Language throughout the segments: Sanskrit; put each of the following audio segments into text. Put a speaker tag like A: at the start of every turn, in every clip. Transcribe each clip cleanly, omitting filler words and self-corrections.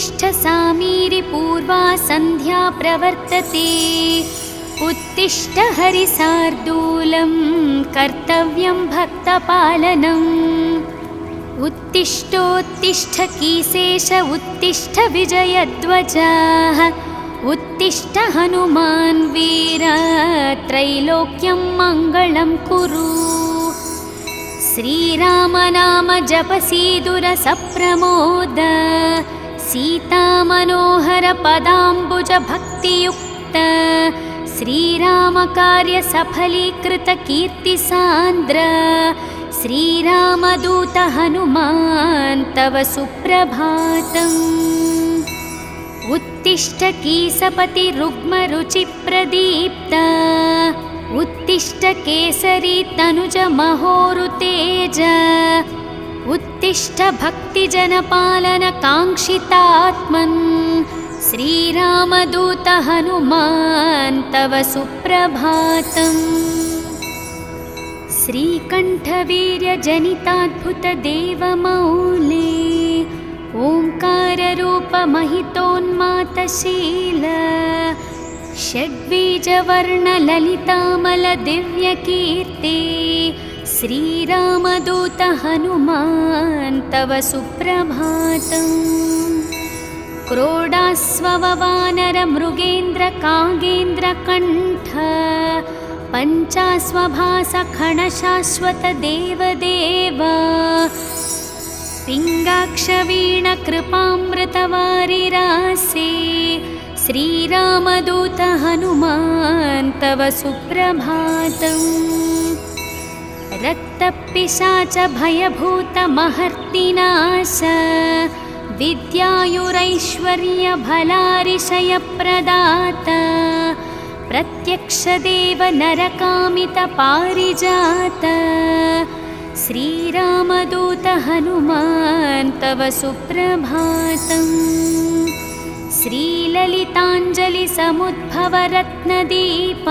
A: उत्तिष्ठ सामीरि पूर्वा सन्ध्या प्रवर्तते। उत्तिष्ठ हरिसार्दूलं कर्तव्यं भक्तपालनम्। उत्तिष्ठोत्तिष्ठ कीसेश उत्तिष्ठ विजयध्वजाः। उत्तिष्ठ हनुमान् वीर त्रैलोक्यं मङ्गलं कुरु। श्रीराम नाम जपसीदुर सप्रमोद। सीता मनोहर पदाम्बुज भक्तियुक्त। श्रीराम कार्य सफलीकृत कीर्ति सान्द्र। श्रीरामदूत हनुमान् तव सुप्रभातम्। उत्तिष्ठ कीसपति रुग्म रुचि प्रदीप्त। उत्तिष्ठ केसरी तनुज महोरुतेज। उत्तिष्ठ भक्तिजनपालन काङ्क्षितात्मन्। श्रीरामदूत हनुमान् तव सुप्रभातम्। श्रीकण्ठवीर्यजनिताद्भुत देवमौले। ओङ्काररूप महितोन्मातशील। षड्बीजवर्णललितामल दिव्यकीर्ति। श्रीरामदूत हनुमान् तव सुप्रभातम्। क्रोडास्ववानर मृगेन्द्र कागेन्द्रकण्ठ। पञ्चास्वभास खणशाश्वत देवदेव। पिङ्गाक्षवीण कृपामृतवारिरासे। श्रीरामदूत हनुमान् तव सुप्रभातम्। रक्तपिशाच भयभूत महर्तिनाश। विद्यायुरैश्वर्य भलारिशयप्रदात। प्रत्यक्षदेव नरकामित पारिजात। श्रीरामदूत हनुमान् तव सुप्रभातम्। श्रीललिताञ्जलि समुद्भव रत्नदीप।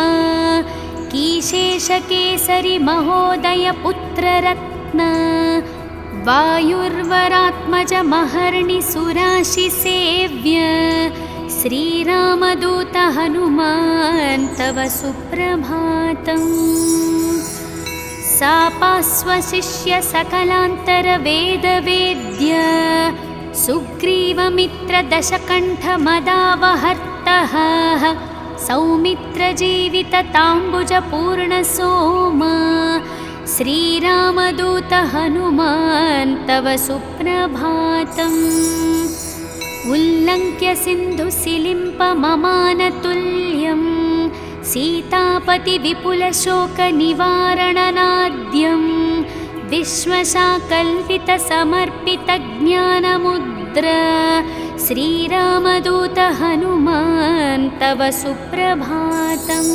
A: कीशेषकेसरि महोदय पुत्ररत्न। वायुर्वरात्मज महर्णि सुराशिसेव्य। श्रीरामदूत हनुमान् तव सुप्रभातम्। सापास्वशिष्य सकलान्तरवेदवेद्य। सुग्रीवमित्र दशकण्ठ मदावहर्तः। सौमित्रजीवित ताम्बुज पूर्णसोम। श्रीरामदूत हनुमान् तव सुप्रभातम्। उल्लङ्घ्य सिन्धुसिलिम्पममानतुल्यं। सीतापति विपुलशोकनिवारणनाद्यं। विश्वशाकल्पित समर्पित ज्ञानमुद्र। श्रीरामदूत हनुमान् तव सुप्रभातम्।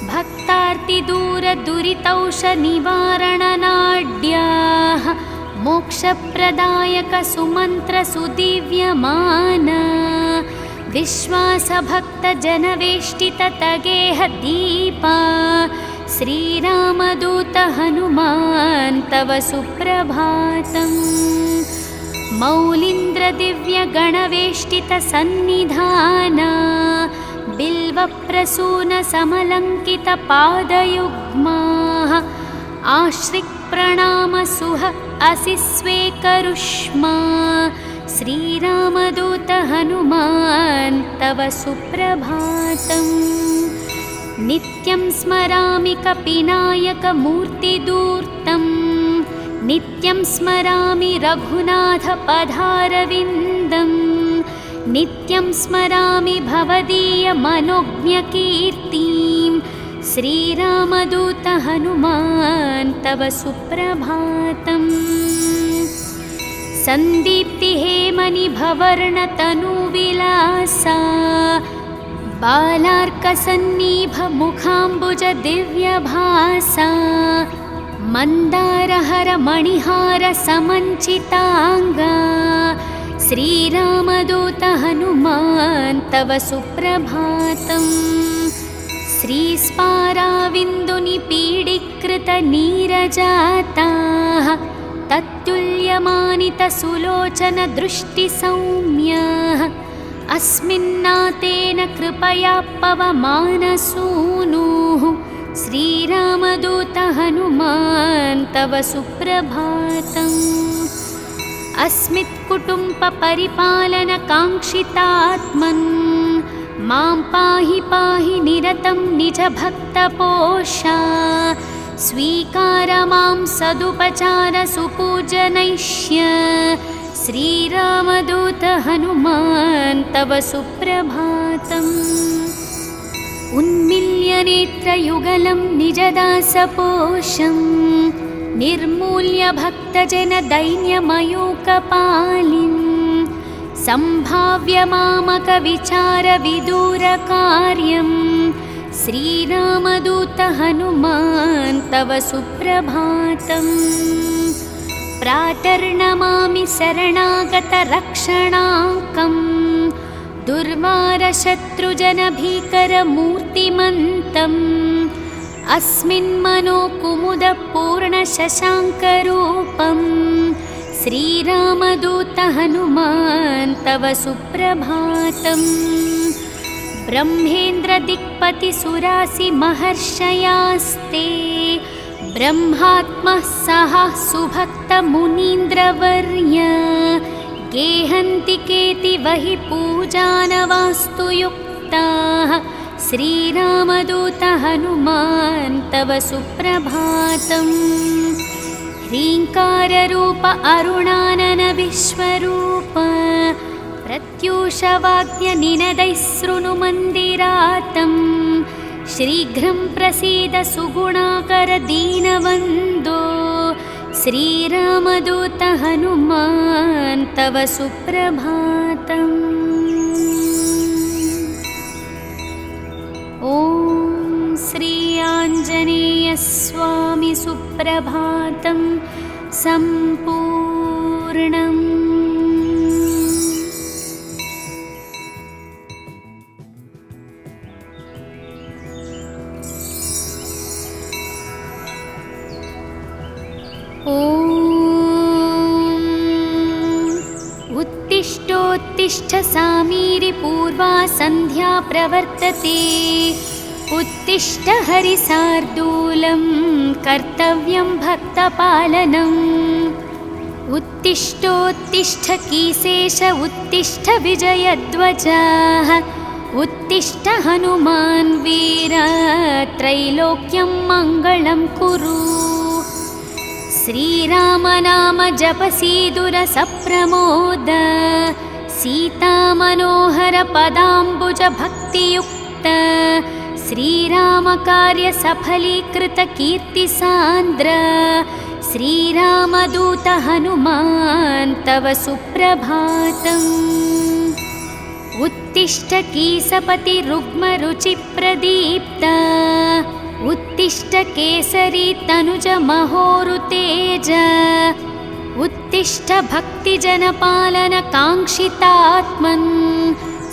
A: भक्तार्तिदूरदुरितौषनिवारणनाड्याः। मोक्षप्रदायक सुमन्त्र सुदिव्यमान। विश्वासभक्तजनवेष्टित तगेह दीपा। श्रीरामदूत हनुमान् तव सुप्रभातम्। मौलीन्द्रदिव्यगणवेष्टित सन्निधाना। बिल्वप्रसून समलङ्कित पादयुग्माः। आश्रिक्प्रणाम सुह असि स्वेकरुष्मा। श्रीरामदूत हनुमान् तव सुप्रभातम्। नित्यं स्मरामि कपिनायकमूर्तिदूर्तं। नित्यं स्मरामि रघुनाथ पदारविन्दं। नित्यं स्मरामि भवदीय मनोज्ञकीर्तिं। श्रीरामदूत हनुमान् तव सुप्रभातम्। सन्दीप्तिहेमनिभवर्णतनुविलासा। बालार्कसन्निभ मुखाम्बुज दिव्यभासा। मन्दारहर मणिहार समञ्चिताङ्गा। श्रीरामदूत हनुमान् तव सुप्रभातम्। श्रीस्पाराविन्दुनिपीडीकृत नीरजाताः। तत्तुल्य भाग्यमानितसुलोचनदृष्टिसौम्यः अस्मिन्नातेन कृपया पवमानसूनुः श्रीरामदूत हनुमान् तव सुप्रभातम्। अस्मित्कुटुम्बपरिपालनकाङ्क्षितात्मन् मां पाहि पाहि निरतं निजभक्तपोषा स्वीकार मां सदुपचार सुपूजनैष्य श्रीरामदूत हनुमान् तव सुप्रभातम्। उन्मिल्य नेत्रयुगलं निजदासपोषं निर्मूल्य भक्तजनदैन्यमयूकपालिं सम्भाव्य मामकविचारविदूरकार्यं श्रीरामदूत हनुमान् तव सुप्रभातम्। प्रातर्नमामि शरणागतरक्षणाङ्कं दुर्वारशत्रुजनभीकरमूर्तिमन्तम् अस्मिन्मनोकुमुदपूर्णशशाङ्करूपं श्रीरामदूत हनुमान् तव सुप्रभातम्। ब्रह्मेन्द्रदिक्पतिसुरासिमहर्षयास्ते ब्रह्मात्मः सह सुभक्तमुनीन्द्रवर्य गेहन्ति केतिवहि पूजानवास्तु युक्ताः श्रीरामदूत हनुमान् तव सुप्रभातम्। ह्रीङ्काररूप अरुणानन विश्वरूप प्रत्यूषवाद्यनिनदैः शृणुमन्दिरातं शीघ्रं प्रसीद सुगुणाकर दीनवन्दो श्रीरामदूत हनुमान् तव सुप्रभातम्। ॐ श्री आञ्जनेयस्वामी सुप्रभातं सम्पूर्णम्। उत्तिष्ठोत्तिष्ठ सामीरि पूर्वा सन्ध्या प्रवर्तते उत्तिष्ठ हरिसार्दूलं कर्तव्यं भक्तपालनम्। उत्तिष्ठोत्तिष्ठ कीसेश उत्तिष्ठ विजयध्वजः उत्तिष्ठ हनुमान् वीर त्रैलोक्यं मङ्गलं कुरु। श्रीराम नाम जपसीदुर सप्रमोद सीतामनोहर पदाम्बुज भक्तियुक्त श्रीराम कार्य सफलीकृत कीर्तिसान्द्र श्रीरामदूत हनुमान् तव सुप्रभातम्। उत्तिष्ठ कीसपति रुग्मरुचिप्रदीप्त उत्तिष्ठ केसरी तनुज महोरुतेज उत्तिष्ठ भक्तिजनपालन काङ्क्षितात्मन्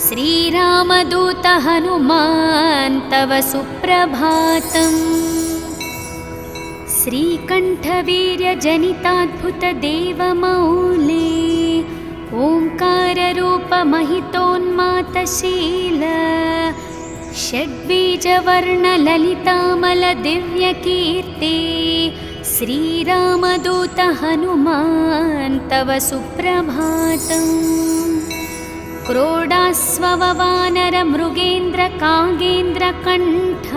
A: श्रीरामदूत हनुमान् तव सुप्रभातम्। श्रीकण्ठवीर्यजनिताद्भुतदेवमौले ओङ्काररूपमहितोन्मातशील षड्बीजवर्णललितामलदिव्यकीर्ते श्रीरामदूत हनुमान् तव सुप्रभातम्। क्रोडास्ववानरमृगेन्द्रकागेन्द्रकण्ठ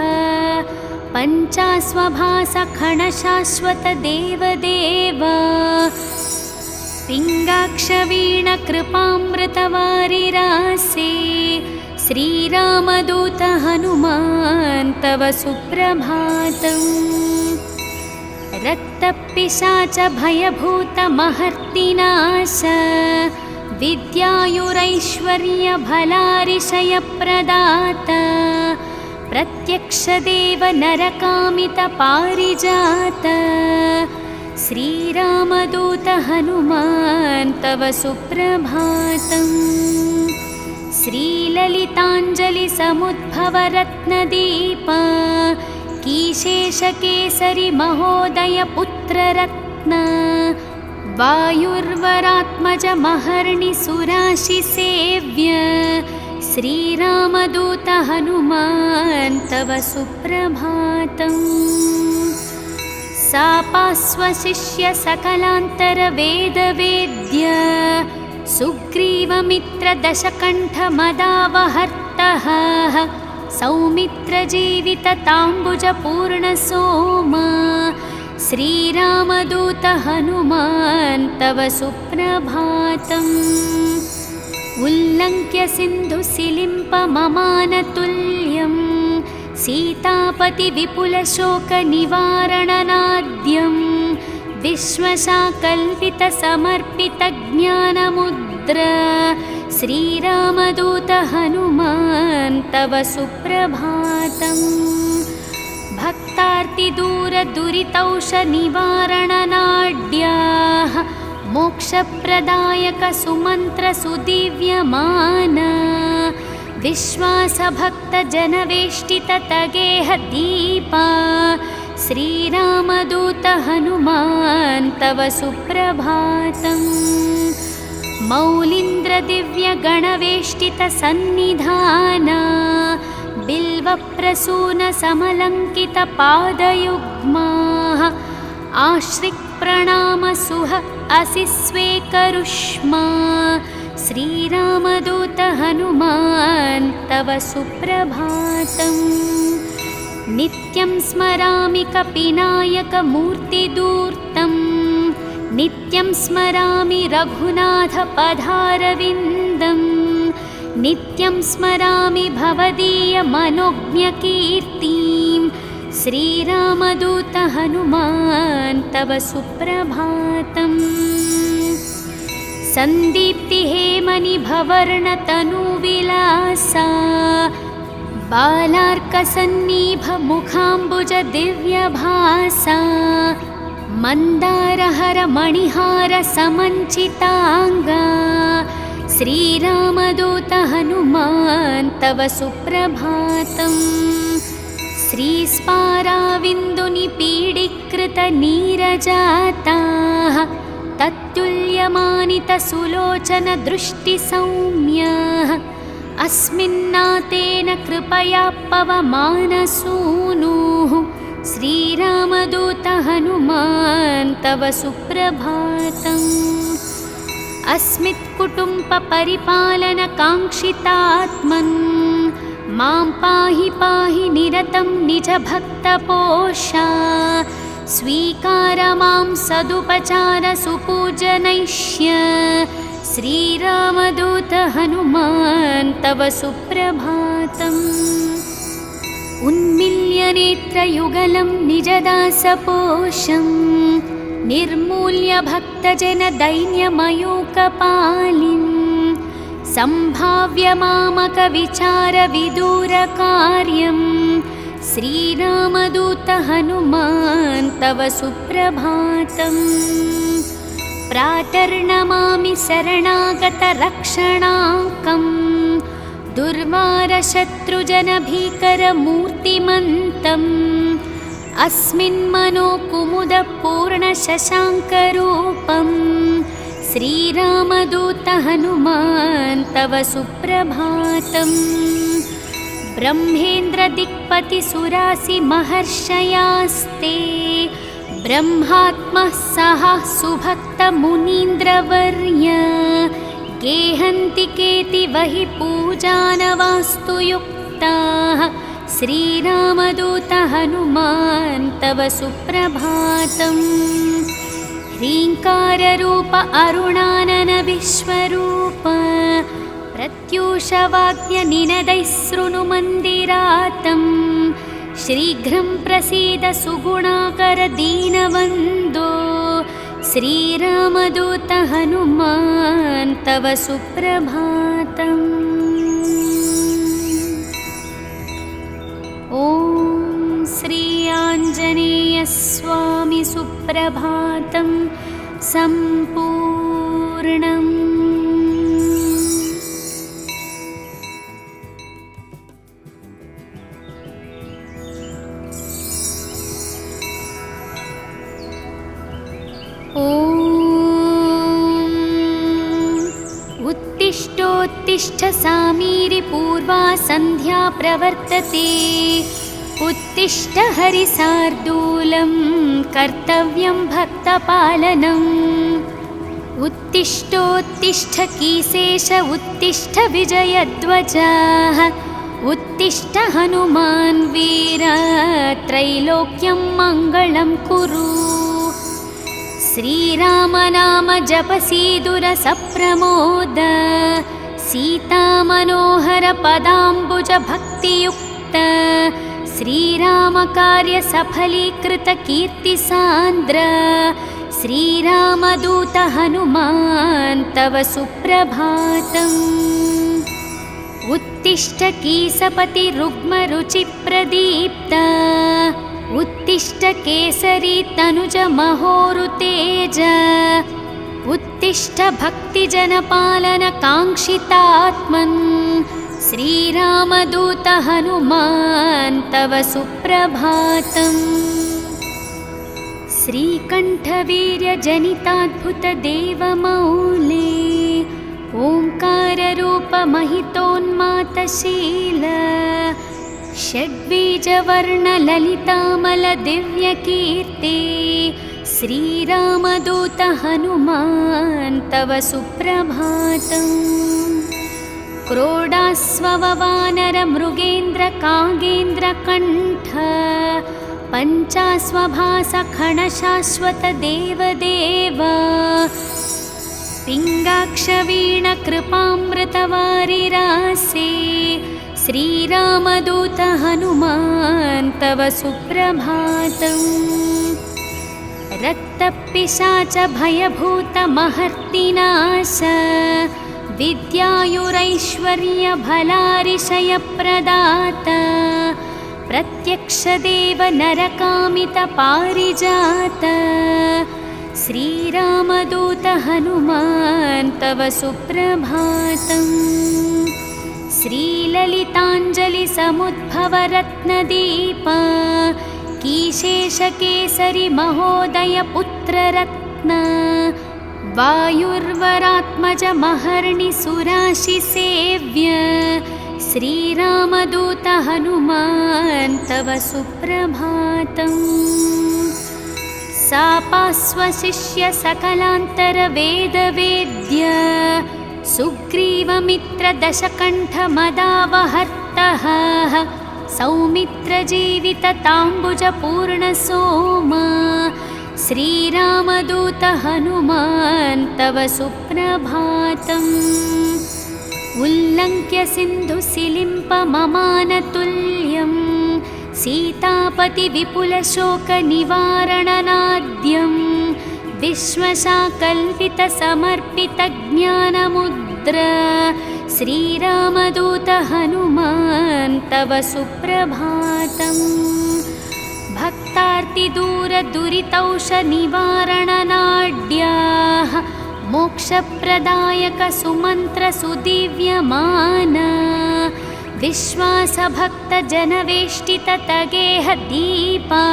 A: पञ्चास्वभासखणशाश्वत देवदेव पिङ्गाक्षवीणकृपामृतवारिरासे श्रीरामदूत हनुमान् तव सुप्रभातम्। रक्तपिशाच भयभूतमहर्तिनाश विद्यायुरैश्वर्यभलारिशयप्रदात प्रत्यक्षदेव नरकामितपारिजात श्रीरामदूत हनुमान् तव सुप्रभातम्। श्रीललिताञ्जलिसमुद्भवरत्नदीप कीशेषकेसरि महोदय पुत्ररत्न वायुर्वरात्मजमहर्निसुराशिसेव्य श्रीरामदूत हनुमान् तव सुप्रभातम्। सापास्वशिष्य सकलान्तरवेदवेद्य सुग्रीवमित्रदशकण्ठमदावहर्तः सौमित्रजीवितताम्बुजपूर्णसोमा श्रीरामदूत हनुमान् तव सुप्रभातम्। उल्लङ्घ्य सिन्धुसिलिम्पममानतुल्यं सीतापतिविपुलशोकनिवारणनाद्यं विश्वशाकल्पितसमर्पितज्ञानमुद्र श्रीरामदूत हनुमान् तव सुप्रभातम्। भक्तार्तिदूरदुरितौषनिवारणनाड्याः मोक्षप्रदायकसुमन्त्रसुदिव्यमान विश्वासभक्तजनवेष्टिततगेहदीपा श्रीरामदूत हनुमान् तव सुप्रभातम्। मौलीन्द्रदिव्यगणवेष्टितसन्निधाना बिल्वप्रसूनसमलङ्कितपादयुग्माः आश्रिक्प्रणामसुह असि स्वेकरुष्मा श्रीरामदूत हनुमान् तव सुप्रभातम्। नित्यं स्मरामि कपिनायकमूर्तिदूर्तं नित्यं स्मरामि रघुनाथपदारविन्दं नित्यं स्मरामि भवदीयमनोज्ञकीर्तिं श्रीरामदूत हनुमान् तव सुप्रभातम्। सन्दीप्तिहेमनिभवर्णतनुविलासा बालार्कसन्निभमुखाम्बुजदिव्यभासा मन्दारहरमणिहारसमञ्चिताङ्गा श्रीरामदूत हनुमान् तव सुप्रभातम्। श्रीस्पाराविन्दुनिपीडीकृतनीरजाताः तत्तुल्यमानितसुलोचनदृष्टिसौम्याः अस्मिन्नातेन कृपया पवमानसूनुः श्रीरामदूत हनुमान् तव सुप्रभातम्। अस्मित्कुटुम्बपरिपालनकाङ्क्षितात्मन् मां पाहि पाहि निरतं निजभक्तपोषा स्वीकार मां सदुपचारसुपूजनैष्य श्रीरामदूत हनुमान् तव सुप्रभातम्। उन्मील्यनेत्रयुगलं निजदासपोषं निर्मूल्य भक्तजनदैन्यमयूकपालिं सम्भाव्य मामकविचारविदूरकार्यं श्रीरामदूत हनुमान् तव सुप्रभातम्। प्रातर्नमामि शरणागतरक्षणाङ्कं दुर्वारशत्रुजनभीकरमूर्तिमन्तम् अस्मिन्मनोकुमुदपूर्णशशाङ्करूपं श्रीरामदूत हनुमान् तव सुप्रभातम्। ब्रह्मेन्द्रदिक्पतिसुरासिमहर्षयास्ते ब्रह्मात्मः सह सुभक्तमुनीन्द्रवर्य गेहन्ति केतिवहि पूजानवास्तु युक्ताः श्रीरामदूत हनुमान् तव सुप्रभातम्। ह्रीङ्काररूप अरुणानन विश्वरूप प्रत्यूषवाद्यनिनदैः शृणुमन्दिरातं शीघ्रं प्रसीद सुगुणाकर दीनवन्दो श्रीरामदूत हनुमान् तव सुप्रभातम्। ॐ श्री आञ्जनेयस्वामी सुप्रभातं सम्पूर्णम्। ॐ उत्तिष्ठ सामीरि पूर्वा सन्ध्या प्रवर्तते उत्तिष्ठ हरिसार्दूलं कर्तव्यं भक्तपालनम् उत्तिष्ठोत्तिष्ठ कीसेश उत्तिष्ठ विजयध्वजः उत्तिष्ठ हनुमान् वीर त्रैलोक्यं मङ्गलं कुरु श्रीराम नाम जपसीदुर सप्रमोद सीतामनोहर पदाम्बुज भक्तियुक्त श्रीराम कार्य सफलीकृत कीर्तिसान्द्र श्रीरामदूत हनुमान् तव सुप्रभातम् उत्तिष्ठ कीसपति रुग्मरुचिप्रदीप्त उत्तिष्ठ केसरी तनुज महोरुतेज उत्तिष्ठ भक्तिजनपालन काङ्क्षितात्मन् श्रीरामदूत हनुमान् तव सुप्रभातम् श्रीकण्ठवीर्यजनिताद्भुतदेवमौले ओङ्काररूपमहितोन्मातशील षड्बीजवर्णललितामलदिव्यकीर्ति श्रीरामदूत हनुमान् तव सुप्रभातम् क्रोडास्ववानरमृगेन्द्रकागेन्द्रकण्ठ पञ्चास्वभासखणशाश्वतदेवदेव पिङ्गाक्षवीणकृपामृतवारिरासे श्रीरामदूत हनुमान् तव सुप्रभातम् रक्तपिशाच भयभूतमहर्तिनाश विद्यायुरैश्वर्यभलारिशयप्रदाता प्रत्यक्षदेव नरकामितपारिजात श्रीरामदूत हनुमान् तव सुप्रभातम् श्रीललिताञ्जलिसमुद्भवरत्नदीप कीशेषकेसरि महोदयपुत्ररत्न वायुर्वरात्मज महर्णिसुराशिसेव्य श्रीरामदूत हनुमान् तव सुप्रभातम् सापास्वशिष्य सकलान्तरवेदवेद्य सुग्रीवमित्रदशकण्ठमदावहर्तः सौमित्रजीवितताम्बुजपूर्णसोमा श्रीरामदूत हनुमान् तव सुप्रभातम् उल्लङ्घ्य सिन्धुसिलिम्पममानतुल्यं सीतापतिविपुलशोकनिवारणनाद्यं विश्वशाकल्पितसमर्पितज्ञानमुद्र श्रीरामदूत हनुमान् तव सुप्रभातम् भक्तार्तिदूरदुरितौषनिवारणनाड्याः मोक्षप्रदायक सुमन्त्रसुदिव्यमान विश्वासभक्तजनवेष्टिततगेह दीपा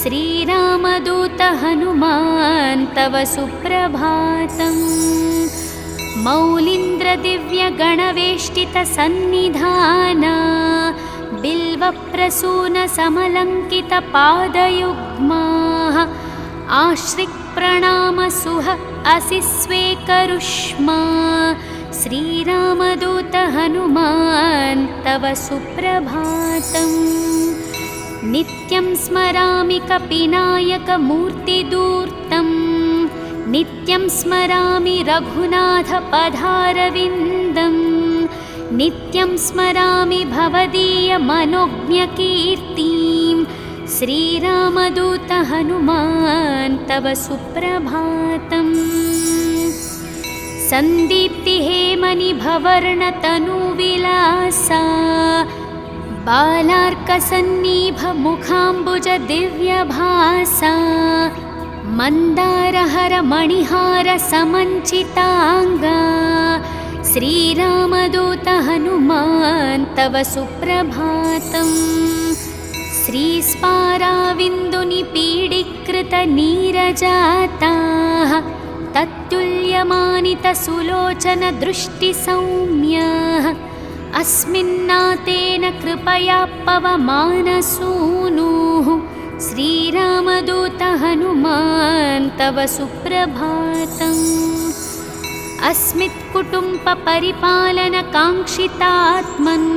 A: श्रीरामदूत हनुमान् तव सुप्रभातम् मौलीन्द्रदिव्यगणवेष्टितसन्निधाना बिल्वप्रसूनसमलङ्कितपादयुग्माः आश्रिक्प्रणामसुह असि स्वेकरुष्मा श्रीरामदूत हनुमान् तव सुप्रभातम् नित्यं स्मरामि कपिनायकमूर्तिदूर्तं नित्यं स्मरामि रघुनाथपदारविन्दं नित्यं स्मरामि भवदीयमनोज्ञकीर्तिं श्रीरामदूत हनुमान् तव सुप्रभातम् सन्दीप्तिहेमनिभवर्णतनुविलासा बालार्कसन्निभमुखाम्बुजदिव्यभासा मन्दारहरमणिहारसमञ्चिताङ्गा श्रीरामदूत हनुमान् तव सुप्रभातम् श्रीस्पाराविन्दुनिपीडीकृतनीरजाताः तत्तुल्य काव्यमानितसुलोचनदृष्टिसौम्यः अस्मिन्नातेन कृपया पवमानसूनुः श्रीरामदूत हनुमान् तव सुप्रभातम्। अस्मित्कुटुम्बपरिपालनकाङ्क्षितात्मन्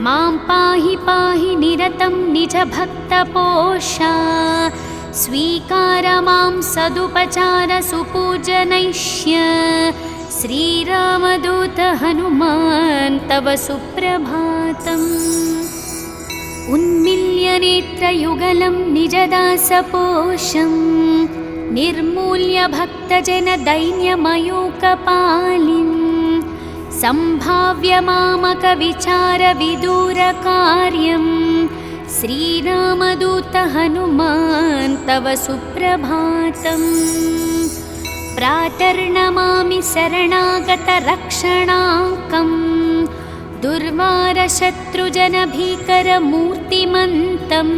A: मां पाहि पाहि निरतं निजभक्तपोषा स्वीकार मां सदुपचार सुपूजनैष्य श्रीरामदूत हनुमान् तव सुप्रभातम्। उन्मिल्य नेत्रयुगलं निजदासपोषं निर्मूल्य भक्तजनदैन्यमयूकपालिं सम्भाव्य मामकविचारविदूरकार्यं श्रीरामदूत हनुमान् तव सुप्रभातम्। प्रातर्नमामि शरणागतरक्षणाङ्कं दुर्वारशत्रुजनभीकरमूर्तिमन्तम्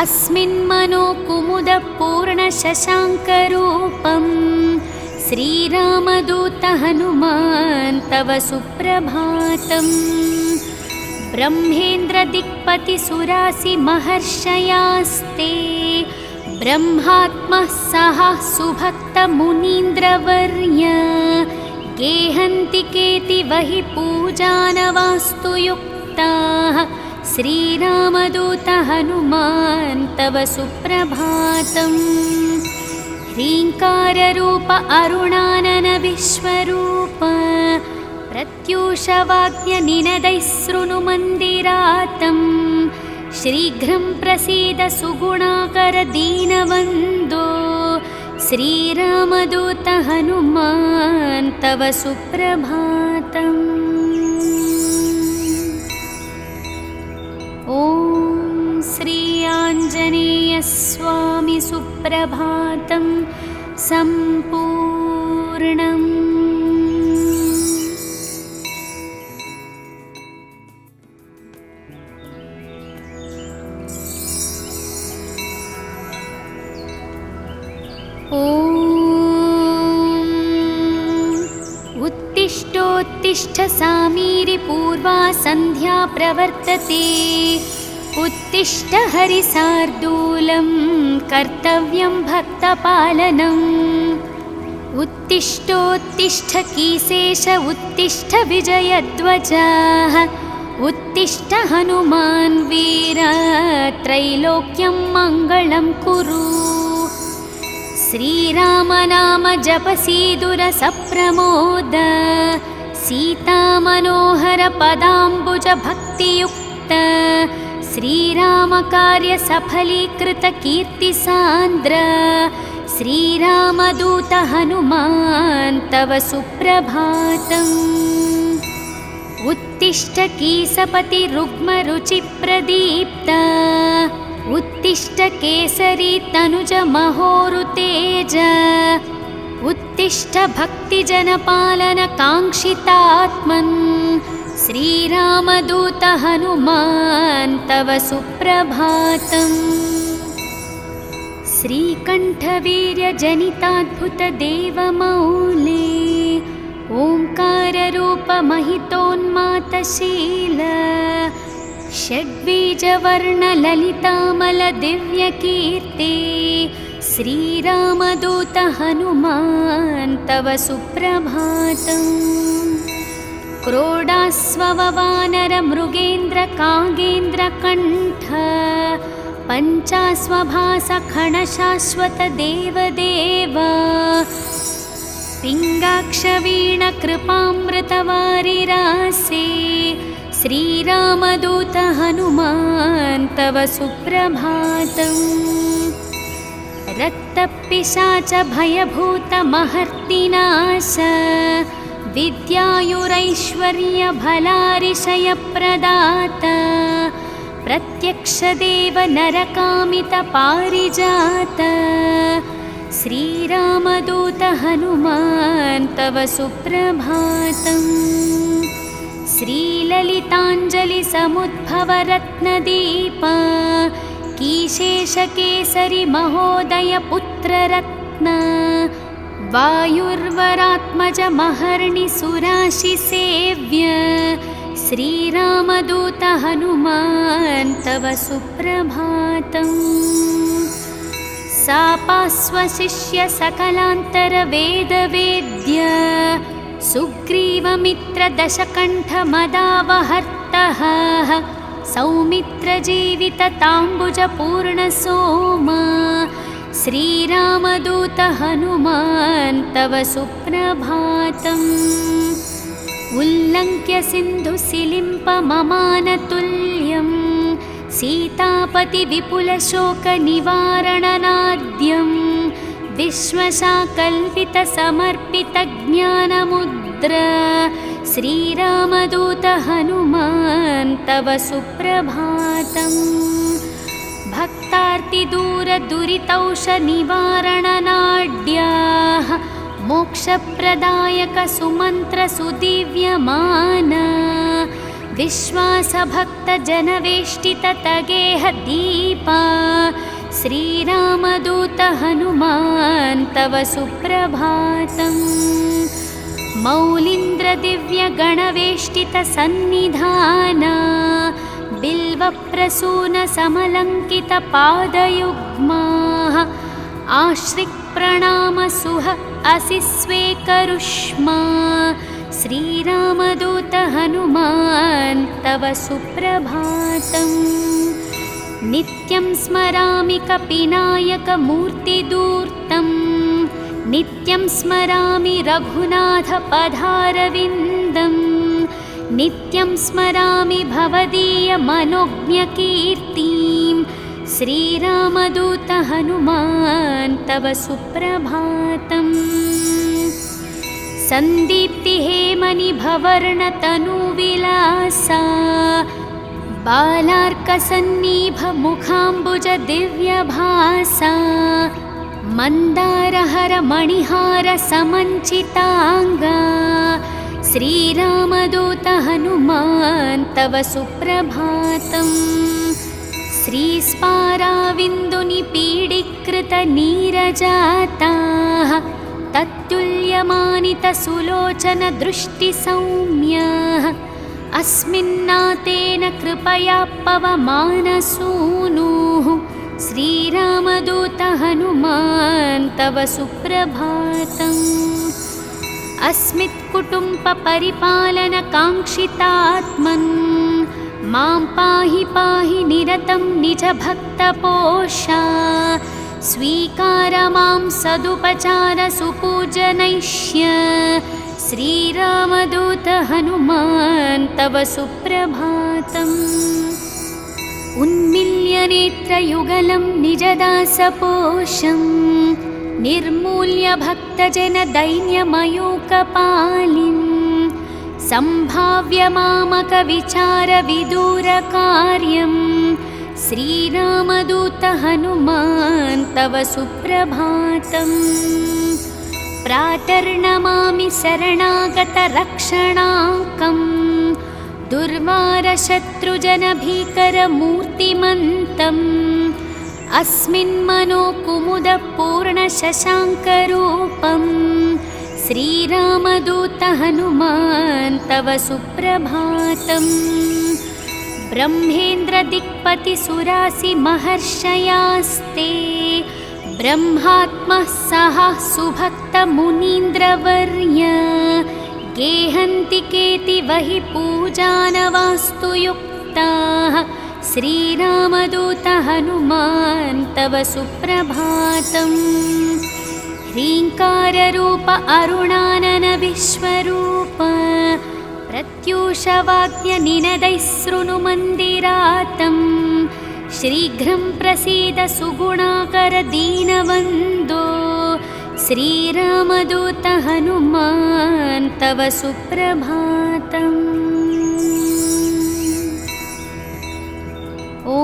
A: अस्मिन्मनोकुमुदपूर्णशशाङ्करूपं श्रीरामदूत हनुमान् तव सुप्रभातम्। ब्रह्मेन्द्रदिक्पतिसुरासिमहर्षयास्ते ब्रह्मात्मः सह सुभक्तमुनीन्द्रवर्य गेहन्ति केतिवहि पूजानवास्तु युक्ताः श्रीरामदूत हनुमान् तव सुप्रभातम्। ह्रीङ्काररूप अरुणानन विश्वरूप प्रत्यूषवाद्यनिनदैः शृणुमन्दिरातं शीघ्रं प्रसीद सुगुणाकर दीनवन्दो श्रीरामदूत हनुमान् तव सुप्रभातम्। ॐ श्री आञ्जनेयस्वामी सुप्रभातं सम्पूर्णम्। उत्तिष्ठोत्तिष्ठ सामीरि पूर्वा सन्ध्या प्रवर्तते उत्तिष्ठ हरिसार्दूलं कर्तव्यं भक्तपालनम्। उत्तिष्ठोत्तिष्ठ कीसेश उत्तिष्ठ विजयध्वजः उत्तिष्ठ हनुमान् वीर त्रैलोक्यं मङ्गलं कुरु। श्रीरामनाम जपसीदुरसप्रमोद सीतामनोहर पदाम्बुज भक्तियुक्त श्रीरामकार्य सफलीकृत कीर्तिसान्द्र श्रीरामदूत हनुमान् तव सुप्रभातम्। उत्तिष्ठ कीसपति रुग्मरुचिप्रदीप्त उत्तिष्ठ केसरी तनुज महोरुतेज उत्तिष्ठ भक्तिजनपालन काङ्क्षितात्मन् श्रीरामदूत हनुमान् तव सुप्रभातम्। श्रीकण्ठवीर्यजनिताद्भुतदेवमौले ओङ्काररूपमहितोन्मातशील षड्बीजवर्णललितामलदिव्यकीर्ते श्रीरामदूत हनुमान् तव सुप्रभातम्। क्रोडास्ववानरमृगेन्द्रकागेन्द्रकण्ठ पञ्चास्वभासखणशाश्वतदेवदेव पिङ्गाक्षवीणकृपामृतवारिरासे श्रीरामदूत हनुमान् तव सुप्रभातम्। रक्तपिशाच भयभूतमहर्तिनाश विद्यायुरैश्वर्यभलारिशयप्रदात प्रत्यक्षदेव नरकामितपारिजात श्रीरामदूत हनुमान् तव सुप्रभातम्। श्रीललिताञ्जलिसमुद्भवरत्नदीप कीशेषकेसरि महोदय पुत्ररत्न वायुर्वरात्मजमहर्निसुराशिसेव्य श्रीरामदूत हनुमान् तव सुप्रभातम्। सापास्वशिष्य सकलान्तरवेदवेद्य सुग्रीवमित्रदशकण्ठमदावहर्तः सौमित्रजीवितताम्बुजपूर्णसोमा श्रीरामदूत हनुमान् तव सुप्रभातम्। उल्लङ्घ्य सिन्धुसिलिम्पममानतुल्यं सीतापतिविपुलशोकनिवारणनाद्यं विश्वशाकल्पितसमर्पितज्ञानमुद्र श्रीरामदूत हनुमान् तव सुप्रभातम्। भक्तार्तिदूरदुरितौषनिवारणनाड्याः मोक्षप्रदायकसुमन्त्रसुदिव्यमाना विश्वासभक्तजनवेष्टिततगेहदीपा श्रीरामदूत हनुमान् तव सुप्रभातम्। मौलीन्द्रदिव्यगणवेष्टितसन्निधाना बिल्वप्रसूनसमलङ्कितपादयुग्माः आश्रिक्प्रणामसुह असि स्वेकरुष्मा श्रीरामदूत हनुमान् तव सुप्रभातम्। नित्यं स्मरामि कपिनायकमूर्तिदूर्तं नित्यं स्मरामि रघुनाथपदारविन्दं नित्यं स्मरामि भवदीयमनोज्ञकीर्तिं श्रीरामदूत हनुमान् तव सुप्रभातम्। सन्दीप्तिहेमनिभवर्णतनुविलासा बालार्कसन्निभमुखाम्बुजदिव्यभासा मन्दारहरमणिहारसमञ्चिताङ्गा श्रीरामदूत हनुमान् तव सुप्रभातम्। श्रीस्पाराविन्दुनिपीडीकृतनीरजाताः तत्तुल्यमानितसुलोचनदृष्टिसौम्याः अस्मिन्नातेन कृपया पवमानसूनुः श्रीरामदूत हनुमान् तव सुप्रभातम्। अस्मित्कुटुम्बपरिपालनकाङ्क्षितात्मन् मां पाहि पाहि निरतं निजभक्तपोषा स्वीकार मां सदुपचारसुपूजनैष्य श्रीरामदूत हनुमान् तव सुप्रभातम्। उन्मील्यनेत्रयुगलं निजदासपोषं निर्मूल्य भक्तजनदैन्यमयूकपालिं सम्भाव्य मामकविचारविदूरकार्यं श्रीरामदूत हनुमान् तव सुप्रभातम्। प्रातर्नमामि शरणागतरक्षणाकम् दुर्वारशत्रुजनभीकरमूर्तिमन्तम् अस्मिन्मनोकुमुदपूर्णशशाङ्करूपं श्रीरामदूत हनुमान् तव सुप्रभातम्। ब्रह्मेन्द्रदिक्पतिसुरासिमहर्षयास्ते ब्रह्मात्मः सह सुभक्तमुनीन्द्रवर्य गेहन्ति केतिवहि पूजानवास्तु युक्ताः श्रीरामदूत हनुमान् तव सुप्रभातम्। ह्रीङ्काररूप अरुणानन विश्वरूप प्रत्यूषवाद्यनिनदैः शृणुमन्दिरातं शीघ्रं प्रसीद सुगुणाकर दीनवन्दो श्रीरामदूत हनुमान् तव सुप्रभातम्। ॐ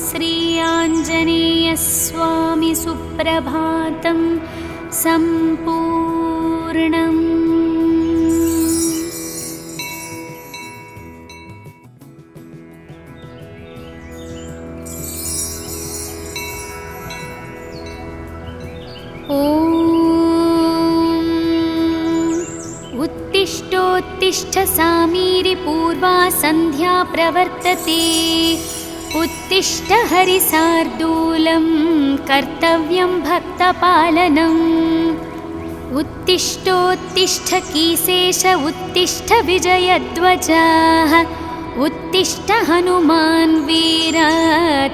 A: श्री आञ्जनेयस्वामी सुप्रभातं सम्पूर्णम्। ॐ पूर्वा सन्ध्या प्रवर्तते। उत्तिष्ठ हरिसार्दूलं कर्तव्यं भक्तपालनम्। उत्तिष्ठोत्तिष्ठ कीसेश उत्तिष्ठ विजयध्वजः। उत्तिष्ठ हनुमान् वीर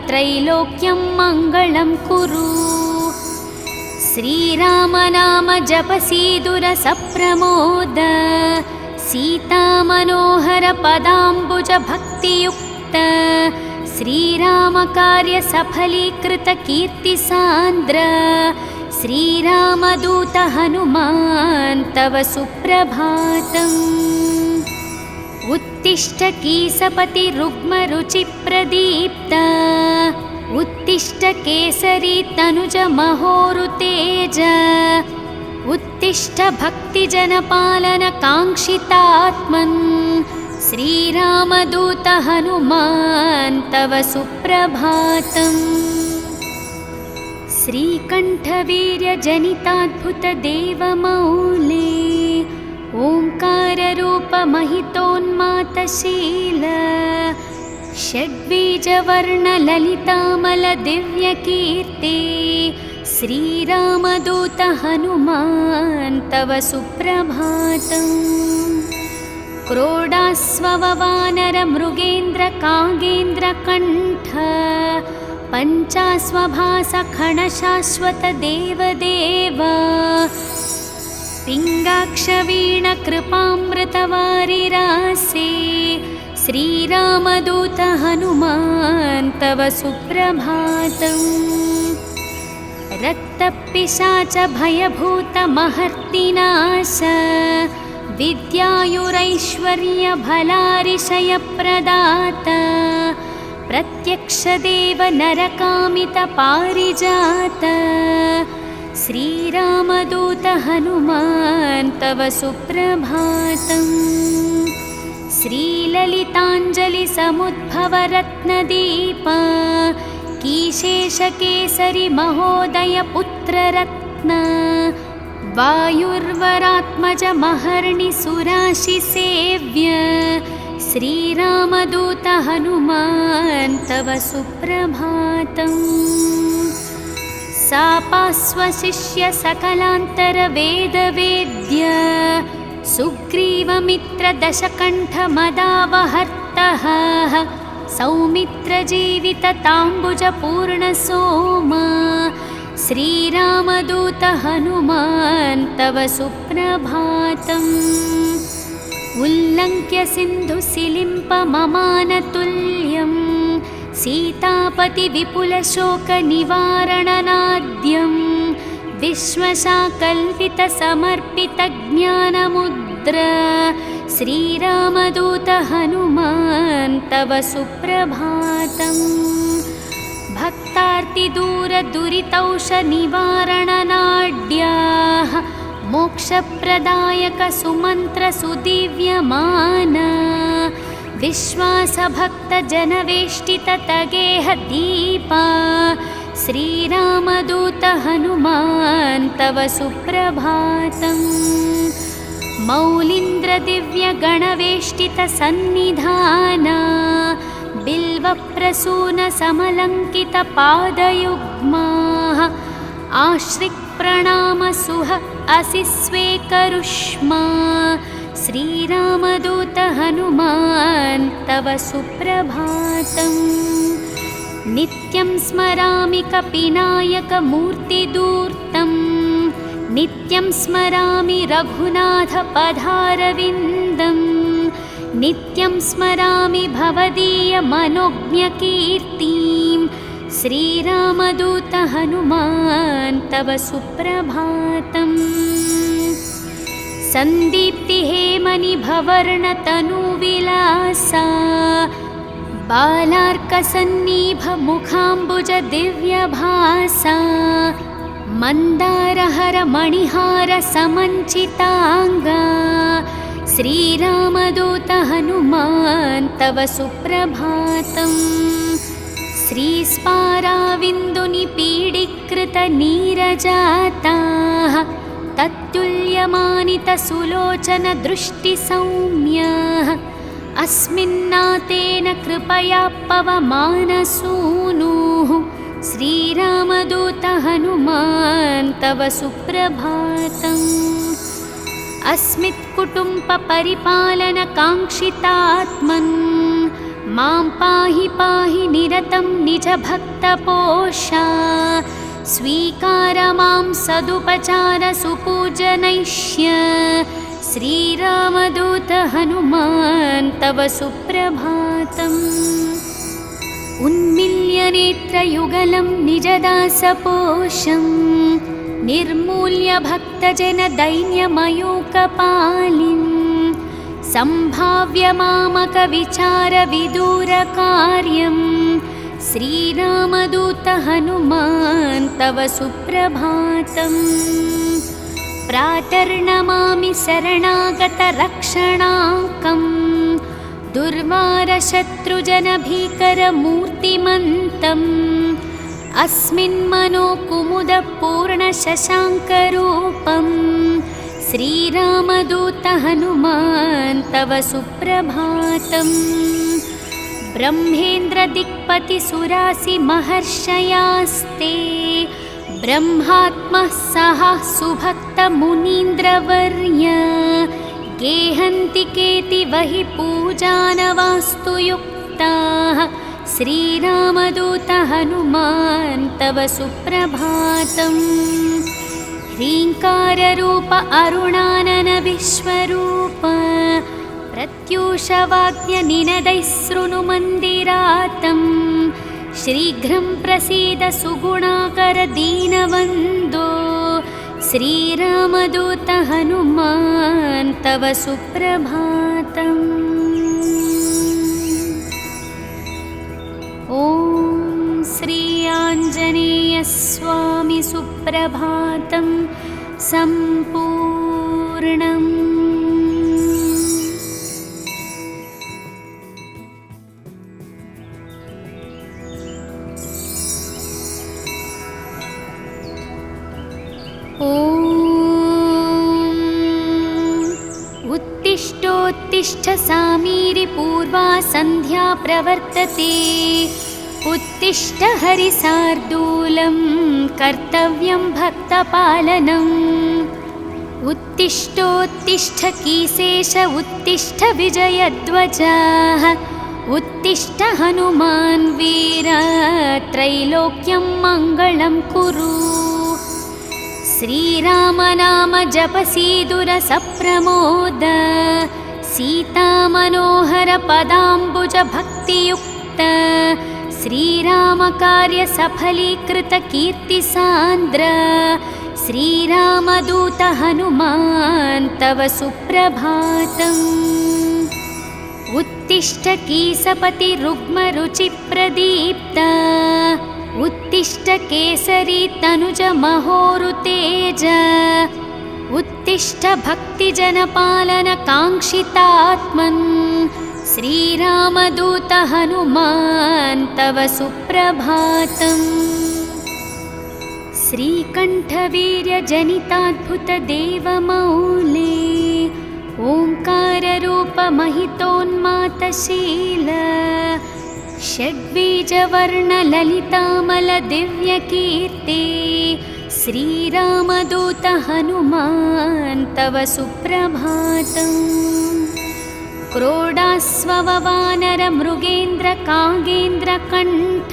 A: त्रैलोक्यं मङ्गलं कुरु। श्रीराम नाम जपसीदुरसप्रमोद। सीतामनोहर पदाम्बुज भक्तियुक्त। श्रीराम कार्य सफलीकृत कीर्तिसान्द्र। श्रीरामदूत हनुमान् तव सुप्रभातम्। उत्तिष्ठ कीसपति रुग्मरुचिप्रदीप्त। उत्तिष्ठ केसरी तनुज महोरुतेज। उत्तिष्ठ भक्तिजनपालन काङ्क्षितात्मन्। श्रीरामदूत हनुमान् तव सुप्रभातम्। श्रीकण्ठवीर्यजनिताद्भुतदेवमौले। ओङ्काररूपमहितोन्मातशील। षड्बीजवर्णललितामलदिव्यकीर्ति। श्रीरामदूत हनुमान् तव सुप्रभातम्। क्रोडास्ववानरमृगेन्द्रकागेन्द्रकण्ठ। पञ्चास्वभासखणशाश्वतदेवदेव। पिङ्गाक्षवीणकृपामृतवारिरासे। श्रीरामदूत हनुमान् तव सुप्रभातम्। रक्तपिशाच भयभूतमहर्तिनाश। विद्यायुरैश्वर्यभलारिशयप्रदाता। प्रत्यक्षदेव नरकामितपारिजात। श्रीरामदूत हनुमान् तव सुप्रभातम्। श्रीललिताञ्जलिसमुद्भवरत्नदीप। कीशेषकेसरि महोदय पुत्ररत्न। वायुर्वरात्मज महर्णि सुराशिसेव्य। श्रीरामदूत हनुमान् तव सुप्रभातम्। सापास्वशिष्य सकलान्तरवेदवेद्य। सुग्रीवमित्रदशकण्ठमदावहर्तः। सौमित्रजीवितताम्बुजपूर्णसोम। श्रीरामदूत हनुमान् तव सुप्रभातम्। उल्लङ्घ्य सिन्धुसिलिम्पममानतुल्यं। सीतापतिविपुलशोकनिवारणनाद्यं। विश्वशाकल्पितसमर्पितज्ञानमुद्र। श्रीरामदूत हनुमान् तव सुप्रभातम्। भक्तार्तिदूरदुरितौषनिवारणनाड्याः। मोक्षप्रदायक सुमन्त्रसुदिव्यमान। विश्वासभक्तजनवेष्टिततगेह दीपा। श्रीरामदूत हनुमान् तव सुप्रभातम्। मौलीन्द्रदिव्यगणवेष्टितसन्निधाना। बिल्वप्रसूनसमलङ्कितपादयुग्माः। आश्रिक्प्रणामसुह असि स्वेकरुष्मा। श्रीरामदूत हनुमान् तव सुप्रभातम्। नित्यं स्मरामि कपिनायकमूर्तिदूर्तम्। नित्यं स्मरामि रघुनाथपदारविन्दम्। नित्यं स्मरामि भवदीयमनोज्ञकीर्तिं। श्रीरामदूत हनुमान् तव सुप्रभातम्। सन्दीप्तिहेमनिभवर्णतनुविलासा। बालार्कसन्निभमुखाम्बुजदिव्यभासा। मन्दारहरमणिहारसमञ्चिताङ्गा। श्रीरामदूत हनुमान् तव सुप्रभातम्। श्रीस्पाराविन्दुनिपीडीकृतनीरजाताः। तत्तुल्यमानितसुलोचनदृष्टिसौम्याः। अस्मिन्नातेन कृपया पवमानसूनुः श्रीरामदूत हनुमान् तव सुप्रभातम्। अस्मित्कुटुम्बपरिपालनकाङ्क्षितात्मन् मां पाहि पाहि निरतं निजभक्तपोषा। स्वीकार मां सदुपचार सुपूजनैष्य श्रीरामदूत हनुमान् तव सुप्रभातम्। उन्मिल्य नेत्रयुगलं निजदासपोषं निर्मूल्य भक्तजनदैन्यमयूकपालिं सम्भाव्य मामकविचारविदूरकार्यं श्रीरामदूत हनुमान् तव सुप्रभातम्। प्रातर्नमामि शरणागतरक्षणाङ्कम् दुर्वारशत्रुजनभीकरमूर्तिमन्तम् अस्मिन्मनोकुमुदपूर्णशशाङ्करूपं श्रीरामदूत हनुमान् तव सुप्रभातम्। ब्रह्मेन्द्रदिक्पतिसुरासिमहर्षयास्ते ब्रह्मात्मः सह सुभक्तमुनीन्द्रवर्य गेहन्ति केतिवहि पूजानवास्तु युक्ताः श्रीरामदूत हनुमान् तव सुप्रभातम्। ह्रीङ्काररूप अरुणानन विश्वरूप प्रत्यूषवाद्यनिनदैः शृणुमन्दिरातम् शीघ्रं प्रसीद सुगुणाकर दीनवन्दो श्रीरामदूत हनुमान् तव सुप्रभातम्। ॐ श्री आञ्जनेयस्वामी सुप्रभातं सम्पूर्णम्। उत्तिष्ठोत्तिष्ठ सामीरि पूर्वा सन्ध्या प्रवर्तते उत्तिष्ठ हरिसार्दूलं कर्तव्यं भक्तपालनम्। उत्तिष्ठोत्तिष्ठ कीसेश उत्तिष्ठ विजयध्वजः उत्तिष्ठ हनुमान् वीर त्रैलोक्यं मङ्गलं कुरु। श्रीराम नाम जपसीदुरसप्रमोद सीतामनोहर पदाम्बुज भक्तियुक्त श्रीराम कार्य सफलीकृत कीर्तिसान्द्र श्रीरामदूत हनुमान् तव सुप्रभातम्। उत्तिष्ठ कीसपति रुग्मरुचिप्रदीप्त उत्तिष्ठ केसरी तनुज महोरुतेज उत्तिष्ठ भक्तिजनपालन काङ्क्षितात्मन् श्रीरामदूत हनुमान् तव सुप्रभातम्। श्रीकण्ठवीर्यजनिताद्भुतदेवमौले ओङ्काररूपमहितोन्मातशील षड्बीजवर्णललितामलदिव्यकीर्ते श्रीरामदूत हनुमान् तव सुप्रभातम्। क्रोडास्ववानरमृगेन्द्रकागेन्द्रकण्ठ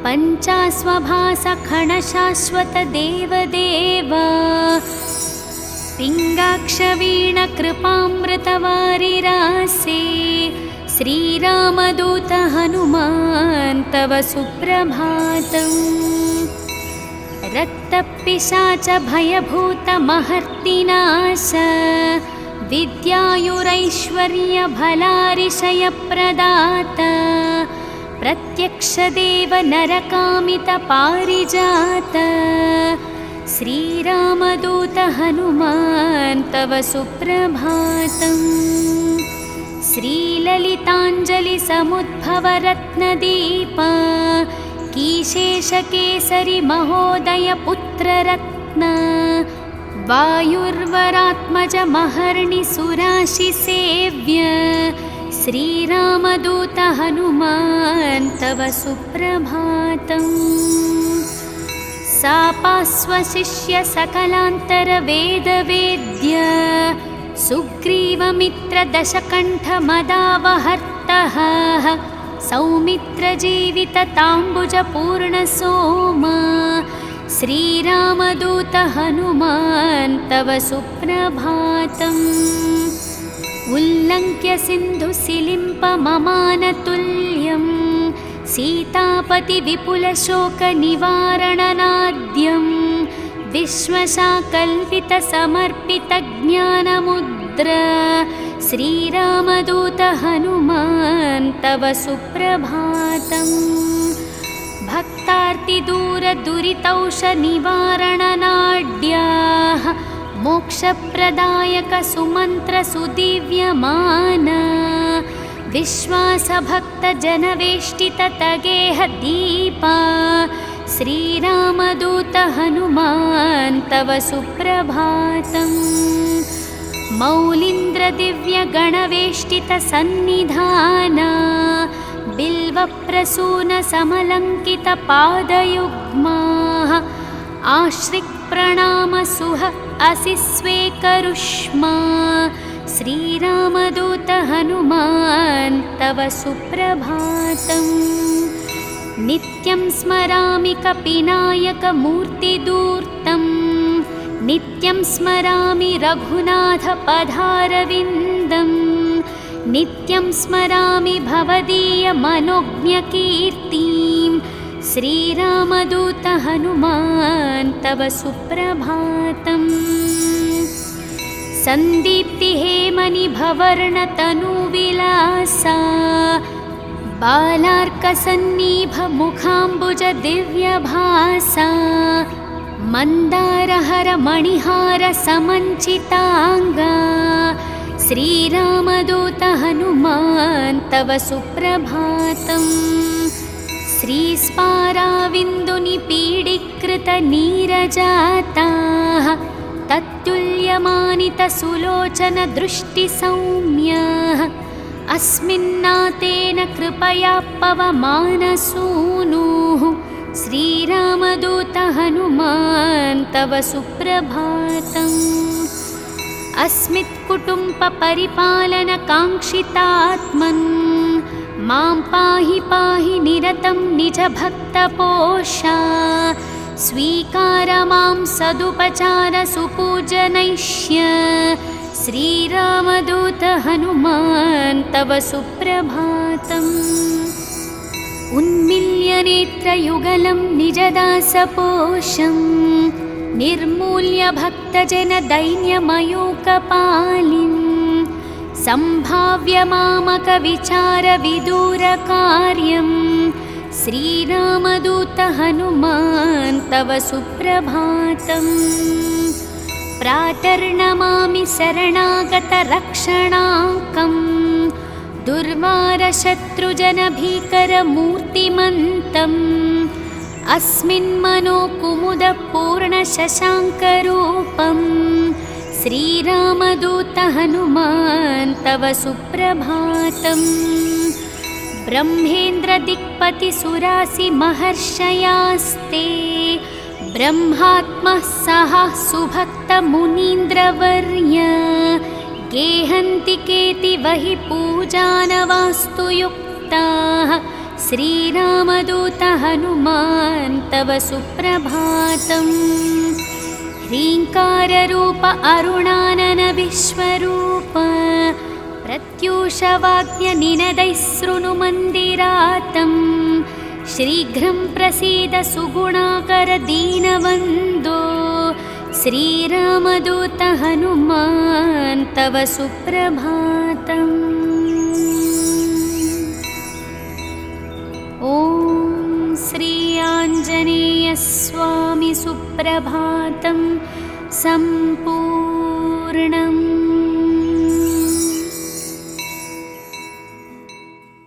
A: पञ्चास्वभासखणशाश्वतदेवदेव पिङ्गाक्षवीणकृपामृतवारिरासे श्रीरामदूत हनुमान् तव सुप्रभातम्। रक्तपिशाच भयभूतमहर्तिनाश विद्यायुरैश्वर्यभलारिशयप्रदात प्रत्यक्षदेव नरकामितपारिजात श्रीरामदूत हनुमान् तव सुप्रभातम्। श्रीललिताञ्जलिसमुद्भवरत्नदीप कीशेषकेसरि महोदय पुत्ररत्न वायुर्वरात्मज महर्णि सुराशिसेव्य श्रीरामदूत हनुमान् तव सुप्रभातम्। सापास्वशिष्य सकलान्तरवेदवेद्य सुग्रीवमित्रदशकण्ठमदावहर्तः सौमित्रजीवितताम्बुजपूर्णसोमा श्रीरामदूत हनुमान् तव सुप्रभातम्। उल्लङ्घ्य सिन्धुसिलिम्पममानतुल्यं सीतापतिविपुलशोकनिवारणनाद्यं विश्वशाकल्पितसमर्पितज्ञानमुद्रा श्रीरामदूत हनुमान् तव सुप्रभातम्। भक्तार्तिदूरदुरितौषनिवारणनाड्याः मोक्षप्रदायकसुमन्त्रसुदिव्यमाना विश्वासभक्तजनवेष्टिततगेहदीपा श्रीरामदूत हनुमान् तव सुप्रभातम्। मौलीन्द्रदिव्यगणवेष्टितसन्निधाना बिल्वप्रसूनसमलङ्कितपादयुग्माः आश्रिक्प्रणामसुह असि स्वेकरुष्मा श्रीरामदूत हनुमान् तव सुप्रभातम्। नित्यं स्मरामि कपिनायकमूर्तिदूर्तं नित्यं स्मरामि रघुनाथपदारविन्दं नित्यं स्मरामि भवदीयमनोज्ञकीर्तिं श्रीरामदूत हनुमान् तव सुप्रभातम्। सन्दीप्तिहेमनिभवर्णतनुविलासा बालार्कसन्निभमुखाम्बुजदिव्यभासा मन्दारहरमणिहारसमञ्चिताङ्गा श्रीरामदूत हनुमान् तव सुप्रभातम्। श्रीस्पाराविन्दुनिपीडीकृतनीरजाताः तत्तुल्यमानितसुलोचनदृष्टिसौम्याः अस्मिन्नातेन कृपया पवमानसूनुः श्रीरामदूत हनुमान् तव सुप्रभातम्। अस्मित्कुटुम्बपरिपालनकाङ्क्षितात्मन् मां पाहि पाहि निरतं निजभक्तपोषा स्वीकार मां सदुपचारसुपूजनैष्य श्रीरामदूत हनुमान् तव सुप्रभातम्। उन्मील्यनेत्रयुगलं निजदासपोषं निर्मूल्य भक्तजनदैन्यमयूकपालिं सम्भाव्य मामकविचारविदूरकार्यं श्रीरामदूत हनुमान् तव सुप्रभातम्। प्रातर्नमामि शरणागतरक्षणाङ्कं दुर्वारशत्रुजनभीकरमूर्तिमन्तम् अस्मिन्मनोकुमुदपूर्णशशाङ्करूपं श्रीरामदूत हनुमान् तव सुप्रभातम्। ब्रह्मेन्द्रदिक्पतिसुरासिमहर्षयास्ते ब्रह्मात्मः सह सुभक्तमुनीन्द्रवर्य गेहन्ति केतिवहि पूजानवास्तु युक्ताः श्रीरामदूत हनुमान् तव सुप्रभातम्। ह्रीङ्काररूप अरुणानन विश्वरूप प्रत्यूषवाद्यनिनदैः शृणुमन्दिरातं शीघ्रं प्रसीद सुगुणाकर दीनवन्दो श्रीरामदूत हनुमान् तव सुप्रभातम्। ॐ श्री आञ्जनेयस्वामी सुप्रभातं सम्पूर्णम्।